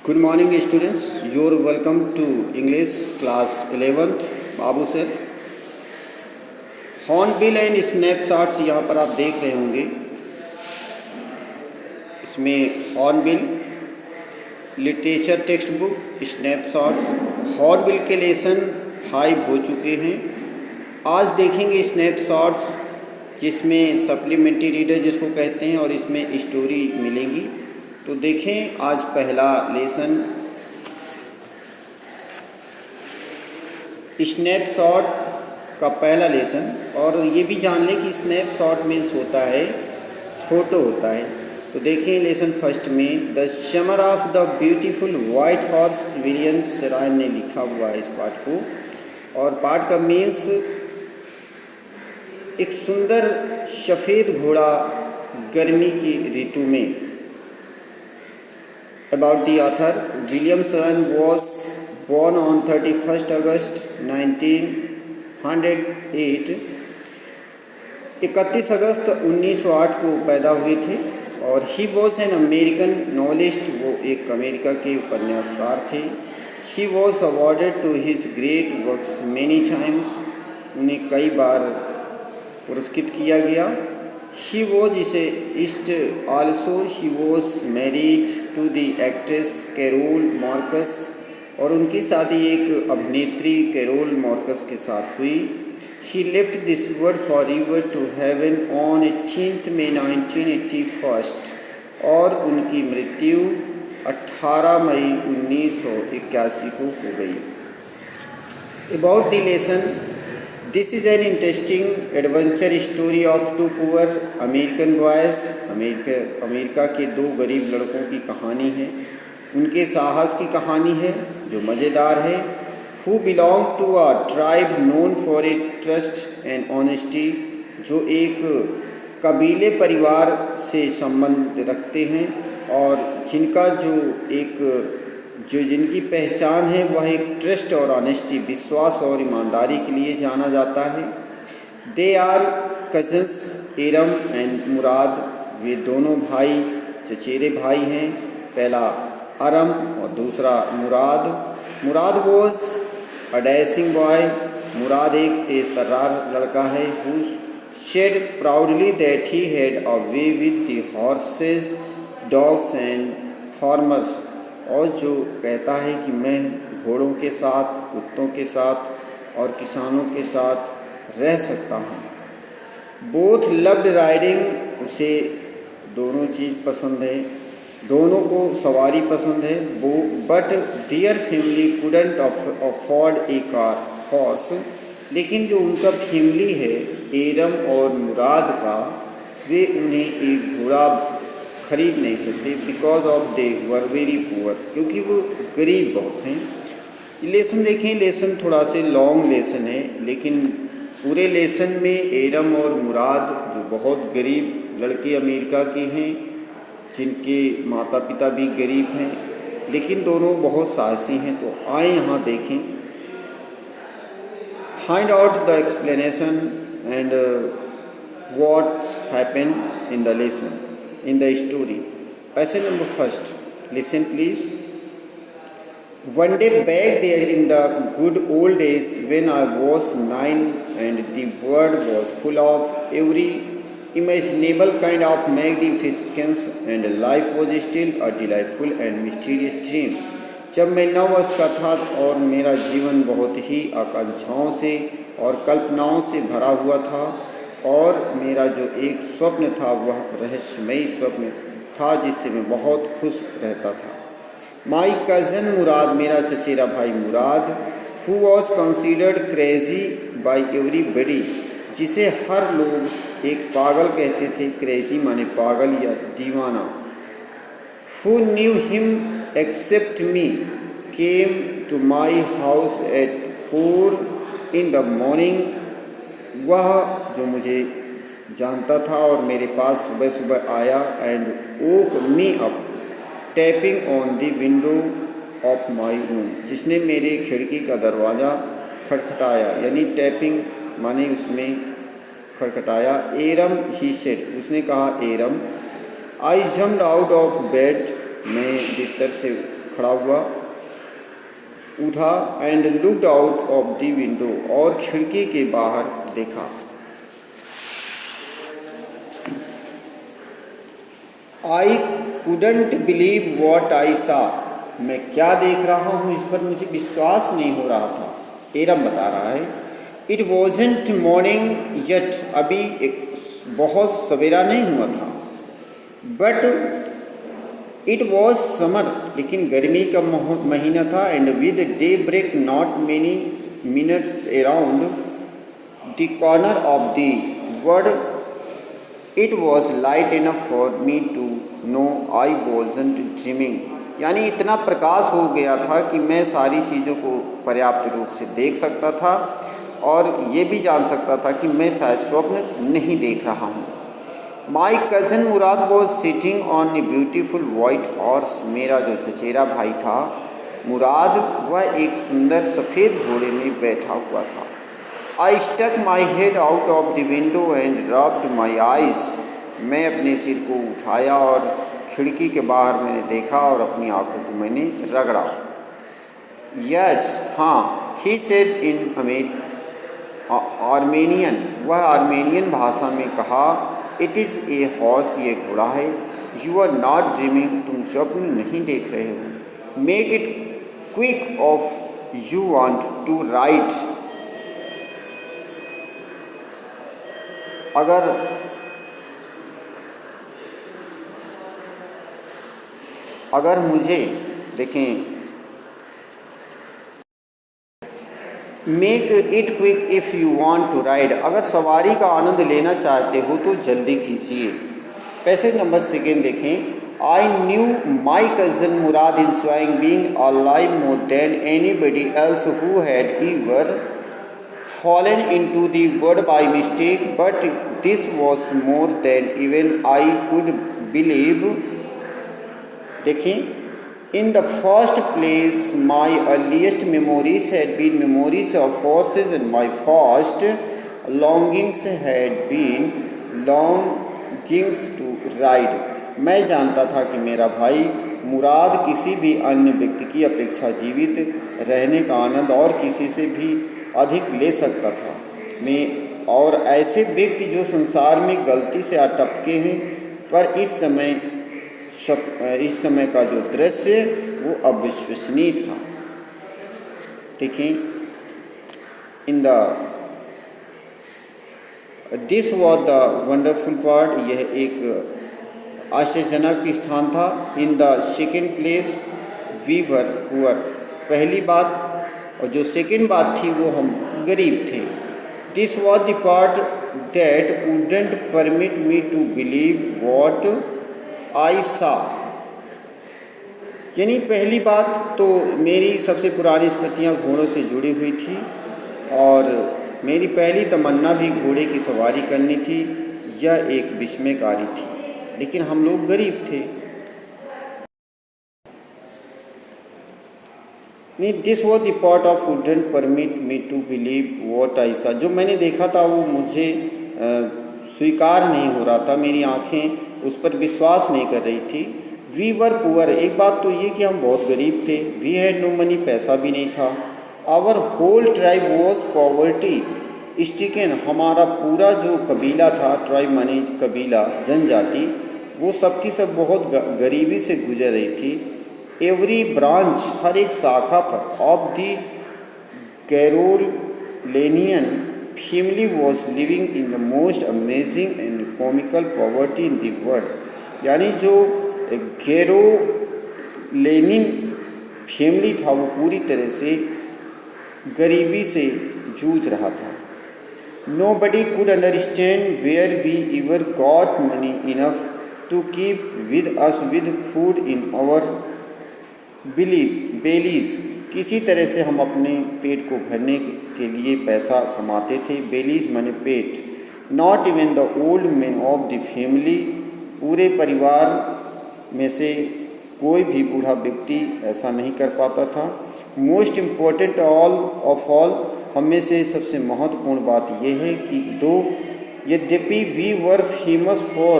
Good morning students, you're welcome to English class 11th Babu sir. Hornbill and snapshots यहाँ पर आप देख रहे होंगे। इसमें hornbill literature text book snapshots hornbill के लेसन 5 हो चुके हैं। आज देखेंगे स्नैपशॉट्स जिसमें सप्लीमेंट्री रीडर जिसको कहते हैं और इसमें स्टोरी मिलेंगी। तो देखें आज पहला लेसन स्नैपशॉट का पहला लेसन। और ये भी जान लें कि स्नैपशॉट मीन्स होता है फ़ोटो होता है। तो देखें लेसन फर्स्ट में the summer of the beautiful white horse William Saroyan ने लिखा हुआ है इस पाठ को। और पाठ का मीन्स एक सुंदर सफ़ेद घोड़ा गर्मी की ऋतु में। About the author, William Swan was born on 31st August 1908। 31 अगस्त 1908 को पैदा हुए थे। और he was an American novelist, वो एक अमेरिका के उपन्यासकार थे। He was awarded to his great works many times, उन्हें कई बार पुरस्कृत किया गया। He was also he was married to the actress Carol Marcus, और उनकी शादी एक अभिनेत्री कैरोल मार्कस के साथ हुई। He left this world forever to heaven on 18th May 1981, और उनकी मृत्यु 18 मई 1981 को हो गई। About the lesson, This is an interesting adventure story of two poor American boys। America के 2 गरीब लड़कों की कहानी है, उनके साहस की कहानी है जो मज़ेदार है। Who belong to a tribe known for its trust and honesty, जो एक कबीले परिवार से संबंध रखते हैं और जिनकी पहचान है वह एक ट्रस्ट और ऑनेस्टी, विश्वास और ईमानदारी के लिए जाना जाता है। They are cousins Aram and Mourad, वे दोनों भाई चचेरे भाई हैं, पहला अरम और दूसरा Mourad. Mourad was a dashing boy, Mourad एक तेज तर्रार लड़का है। Who said proudly that he had a way with the horses dogs and farmers, और जो कहता है कि मैं घोड़ों के साथ, कुत्तों के साथ और किसानों के साथ रह सकता हूँ। बोथ लव्ड राइडिंग, उसे दोनों चीज़ पसंद है, दोनों को सवारी पसंद है। But their family couldn't afford A car horse, लेकिन जो उनका फैमिली है एरम और मुराद का, वे उन्हें एक घोड़ा खरीद नहीं सकते। Because of they were very poor, क्योंकि वो गरीब बहुत हैं। लेसन देखें, लेसन थोड़ा से लॉन्ग लेसन है, लेकिन पूरे लेसन में एरम और मुराद जो बहुत गरीब लड़के अमेरिका के हैं, जिनके माता पिता भी गरीब हैं, लेकिन दोनों बहुत साहसी हैं। तो आए यहाँ देखें। Find out the explanation and what's happen in the lesson in the story. Passage number first. Listen please. One day back there in the good old days when I was 9 and the world was full of every imaginable kind of magnificence and life was still a delightful and mysterious dream. जब मैं 9 वर्ष का था और मेरा जीवन बहुत ही आकांक्षाओं से और कल्पनाओं से भरा हुआ था, और मेरा जो एक स्वप्न था वह रहस्यमयी स्वप्न था जिससे मैं बहुत खुश रहता था। माई कज़न मुराद, मेरा चचेरा भाई Mourad, who was considered crazy by everybody, जिसे हर लोग एक पागल कहते थे। क्रेजी माने पागल या दीवाना। Who knew him except me came to my house at 4 in the morning, वह जो मुझे जानता था और मेरे पास सुबह सुबह आया। And woke me up tapping on the window of my room, जिसने मेरे खिड़की का दरवाज़ा खटखटाया, यानी टैपिंग माने उसमें खटखटाया। एरम ही सेड, उसने कहा Aram. I jumped out of bed, मैं बिस्तर से खड़ा हुआ, उठा and looked out of the window, और खिड़की के बाहर देखा। I couldn't believe what I saw, मैं क्या देख रहा हूँ इस पर मुझे विश्वास नहीं हो रहा था। एरम बता रहा है, इट वॉजेंट मॉर्निंग येट, अभी एक बहुत सवेरा नहीं हुआ था, बट इट वॉज समर, लेकिन गर्मी का महीना था, and with day break not many minutes around the corner of the world, it was light enough for me to know I wasn't dreaming, यानी इतना प्रकाश हो गया था कि मैं सारी चीज़ों को पर्याप्त रूप से देख सकता था और ये भी जान सकता था कि मैं शायद स्वप्न नहीं देख रहा हूँ। My cousin Murad was sitting on a beautiful white horse, मेरा जो चचेरा भाई था मुराद, वह एक सुंदर सफ़ेद घोड़े में बैठा हुआ था। I stuck my head out of the window and rubbed my eyes, मैं अपने सिर को उठाया और खिड़की के बाहर मैंने देखा और अपनी आंखों को मैंने रगड़ा। यस, हाँ, ही सेड इन आर्मेनियन, वह आर्मेनियन भाषा में कहा, इट इज़ ए हॉर्स, ये घोड़ा है, यू आर नॉट ड्रीमिंग, तुम स्वप्न नहीं देख रहे हो, make it quick of you want to ride, अगर मुझे देखें, make it quick if you want to ride, अगर सवारी का आनंद लेना चाहते हो तो जल्दी कीजिए। पैसेज नंबर 2 देखें, I knew my cousin Murad enjoying being alive more than anybody else who had ever fallen into the world by mistake, but this was more than even I could believe। देखें, in the first place my earliest memories had been memories of horses, and my first longings had been longings to ride। मैं जानता था कि मेरा भाई मुराद किसी भी अन्य व्यक्ति की अपेक्षा जीवित रहने का आनंद और किसी से भी अधिक ले सकता था। मैं और ऐसे व्यक्ति जो संसार में गलती से अटपके हैं, पर इस समय का जो दृश्य वो अविश्वसनीय था। देखिए, in the this was the wonderful part, यह एक आश्चर्यजनक स्थान था। In the second place we were poor, पहली बात, और जो सेकेंड बात थी वो हम गरीब थे। This was the part that wouldn't permit me to believe what I saw, यानी पहली बात तो मेरी सबसे पुरानी स्मृतियाँ घोड़ों से जुड़ी हुई थी और मेरी पहली तमन्ना भी घोड़े की सवारी करनी थी। यह एक विस्मयकारी थी, लेकिन हम लोग गरीब थे। नहीं, this was the part of wouldn't permit me to believe what I saw, जो मैंने देखा था वो मुझे स्वीकार नहीं हो रहा था, मेरी आँखें उस पर विश्वास नहीं कर रही थी। वी वर पुअर, एक बात तो ये कि हम बहुत गरीब थे। वी हैड नो मनी, पैसा भी नहीं था। Our whole tribe was poverty stricken, हमारा पूरा जो कबीला था, ट्राइब माने कबीला, जनजाति, वो सब की सब बहुत गरीबी से गुजर रही थी। एवरी ब्रांच, हर एक शाखा पर, of the Garoghlanian family was living in the most amazing and comical poverty in the world, यानी जो कैरोलिनियन फैमिली था वो पूरी तरह से गरीबी से जूझ रहा था। Nobody could understand where we ever got money enough to keep with us with food in our bellies, किसी तरह से हम अपने पेट को भरने के लिए पैसा कमाते थे। बेलीज माने पेट। Not even the old man of the family, पूरे परिवार में से कोई भी बूढ़ा व्यक्ति ऐसा नहीं कर पाता था। मोस्ट इम्पोर्टेंट ऑफ ऑल, हमें से सबसे महत्वपूर्ण बात यह है कि दो यद्यपि we were famous for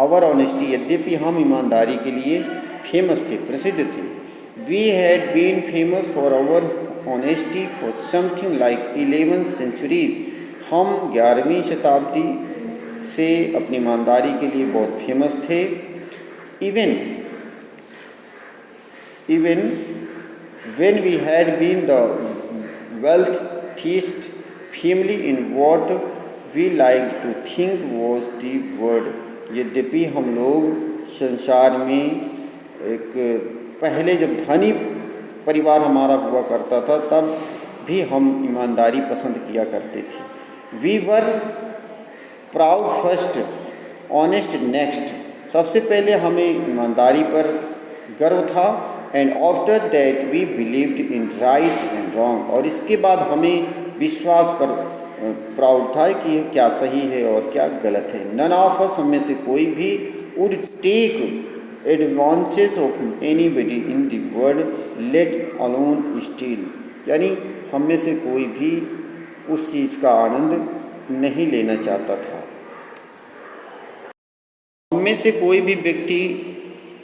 our honesty, यद्यपि हम ईमानदारी के लिए फेमस थे, प्रसिद्ध थे। We had been famous for our honesty for something like 11 centuries. हम 11वीं शताब्दी से अपनी ईमानदारी के लिए बहुत फेमस थे। Even when we had been the wealthiest family in what we liked to think was the world। यद्यपि हम लोग संसार में एक पहले जब धनी परिवार हमारा हुआ करता था तब भी हम ईमानदारी पसंद किया करते थे। We were proud first, honest next. सबसे पहले हमें ईमानदारी पर गर्व था। And after that we believed in right and wrong. और इसके बाद हमें विश्वास पर प्राउड था कि क्या सही है और क्या गलत है। नन ऑफ अस, हम में से कोई भी, would take advantage of anybody in the world let alone steal. यानी हम में से कोई भी उस चीज़ का आनंद नहीं लेना चाहता था। हम में से कोई भी व्यक्ति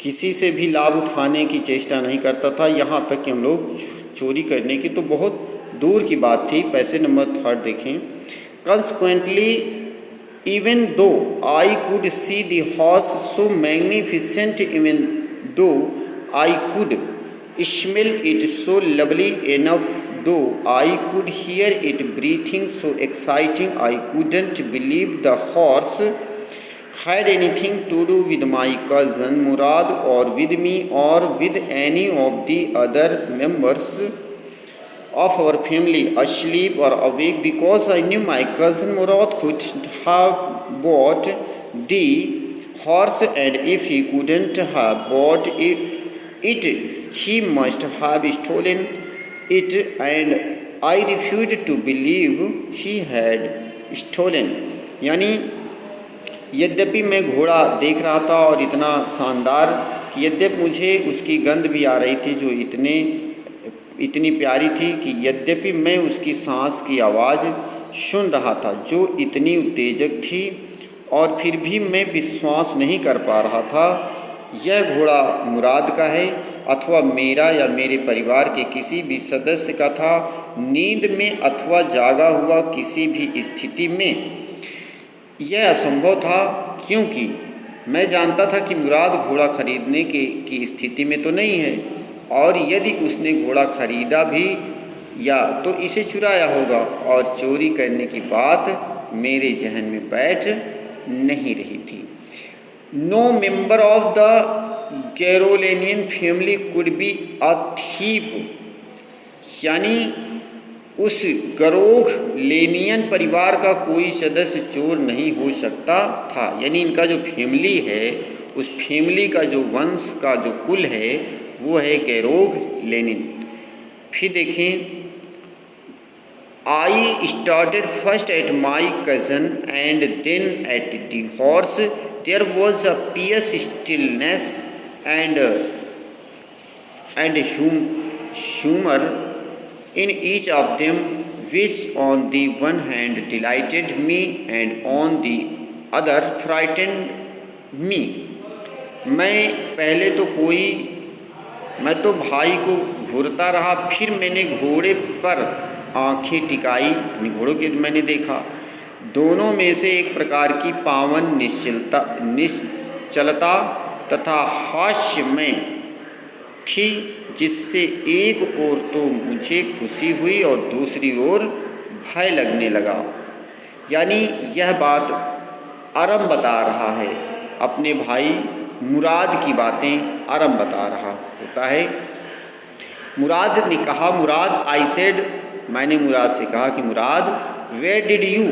किसी से भी लाभ उठाने की चेष्टा नहीं करता था, यहाँ तक कि हम लोग चोरी करने की तो बहुत दूर की बात थी। पैसे नंबर 3 देखें। Consequently even though I could see the horse so magnificent, even though I could smell it so lovely enough, though I could hear it breathing so exciting, I couldn't believe the horse had anything to do with my cousin Murad or with me or with any of the other members of our family, asleep or awake, because I knew my cousin Murad could have bought the horse, and if he couldn't have bought it, he must have stolen it, and I refused to believe he had stolen। यानी यद्यपि मैं घोड़ा देख रहा था और इतना शानदार कि यद्यपि मुझे उसकी गंध भी आ रही थी जो इतनी प्यारी थी कि यद्यपि मैं उसकी सांस की आवाज़ सुन रहा था जो इतनी उत्तेजक थी, और फिर भी मैं विश्वास नहीं कर पा रहा था यह घोड़ा मुराद का है अथवा मेरा या मेरे परिवार के किसी भी सदस्य का था। नींद में अथवा जागा हुआ किसी भी स्थिति में यह असंभव था, क्योंकि मैं जानता था कि मुराद घोड़ा खरीदने की स्थिति में तो नहीं है, और यदि उसने घोड़ा खरीदा भी या तो इसे चुराया होगा, और चोरी करने की बात मेरे जहन में बैठ नहीं रही थी। No member of the Garoghlanian family could be a thief. यानी उस गरोग लेनियन परिवार का कोई सदस्य चोर नहीं हो सकता था। यानी इनका जो फैमिली है, उस फैमिली का जो वंश का जो कुल है वो है गैरोग लेनिन। फिर देखें, I started first at my cousin and then at the horse, there was a pious stillness and humor in each of them, which on the one hand delighted me and on the other frightened me। मैं तो भाई को घूरता रहा, फिर मैंने घोड़े पर आंखें टिकाई, यानी घोड़ों के मैंने देखा। दोनों में से एक प्रकार की पावन निश्चलता तथा हास्यमय थी, जिससे एक ओर तो मुझे खुशी हुई और दूसरी ओर भय लगने लगा। यानी यह बात अरम बता रहा है, अपने भाई मुराद की बातें अरम बता रहा होता है। मुराद ने कहा, मुराद आई सेड, मैंने मुराद से कहा कि Mourad, where did you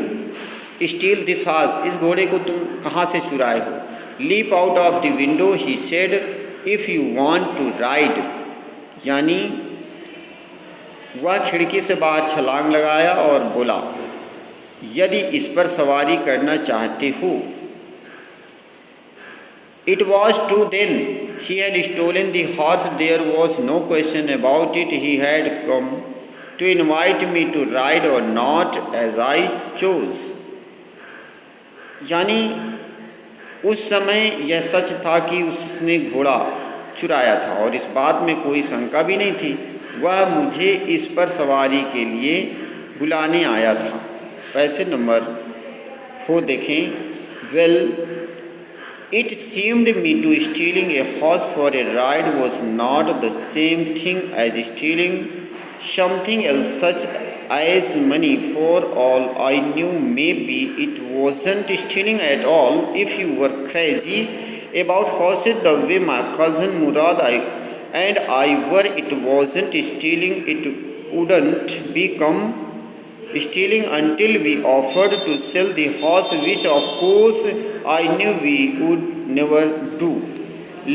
steal this horse, इस घोड़े को तुम कहाँ से चुराए हो। Leap out of the window he said, if you want to ride. यानी वह खिड़की से बाहर छलांग लगाया और बोला, यदि इस पर सवारी करना चाहते हो। It was true then, he had stolen the horse, there was no question about it, he had come to invite me to ride or not as I chose। यानी उस समय यह सच था कि उसने घोड़ा चुराया था और इस बात में कोई शंका भी नहीं थी। वह मुझे इस पर सवारी के लिए बुलाने आया था। पैसेज नंबर 4 देखें। Well, it seemed me to stealing a horse for a ride was not the same thing as stealing something else such as money. For all I knew, maybe it wasn't stealing at all if you were crazy about horses the way my cousin Murad and I were. It wasn't stealing. It wouldn't become stealing until we offered to sell the horse, which of course I knew we would never do.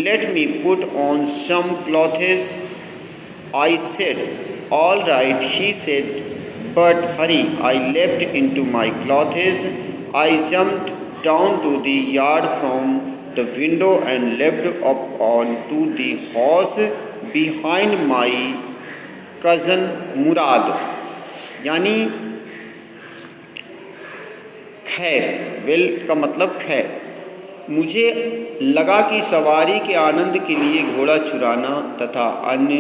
Let me put on some clothes, I said. All right, he said. But hurry, I leapt into my clothes. I jumped down to the yard from the window and leapt up onto the horse behind my cousin Murad. यानी खैर, well का मतलब खैर। मुझे लगा कि सवारी के आनंद के लिए घोड़ा चुराना तथा अन्य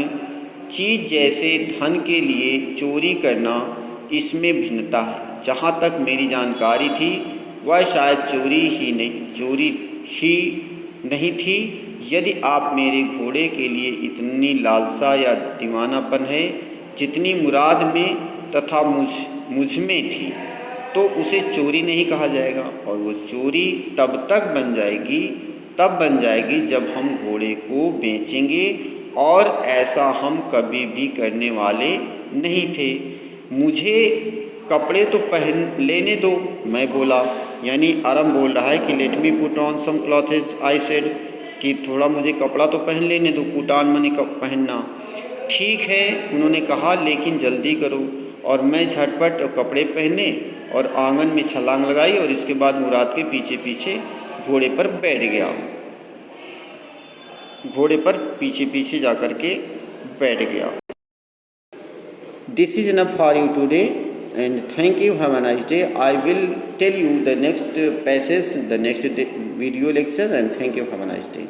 चीज़ जैसे धन के लिए चोरी करना, इसमें भिन्नता है। जहाँ तक मेरी जानकारी थी, वह शायद चोरी ही नहीं थी। यदि आप मेरे घोड़े के लिए इतनी लालसा या दीवानापन है जितनी मुराद में तथा मुझ में थी, तो उसे चोरी नहीं कहा जाएगा। और वो चोरी तब बन जाएगी जब हम घोड़े को बेचेंगे, और ऐसा हम कभी भी करने वाले नहीं थे। मुझे कपड़े तो पहन लेने दो, मैं बोला। यानी आरम बोल रहा है कि let me put on some clothes, I said, कि थोड़ा मुझे कपड़ा तो पहन लेने दो। पुट ऑन माने पहनना। ठीक है, उन्होंने कहा, लेकिन जल्दी करो। और मैं झटपट कपड़े पहने और आंगन में छलांग लगाई और इसके बाद मुराद के पीछे पीछे घोड़े पर बैठ गया। घोड़े पर पीछे जा कर के बैठ गया। This is enough for you today, and thank you. Have a nice day. I will tell you the next passage, the next video lectures, and thank you. Have a nice day.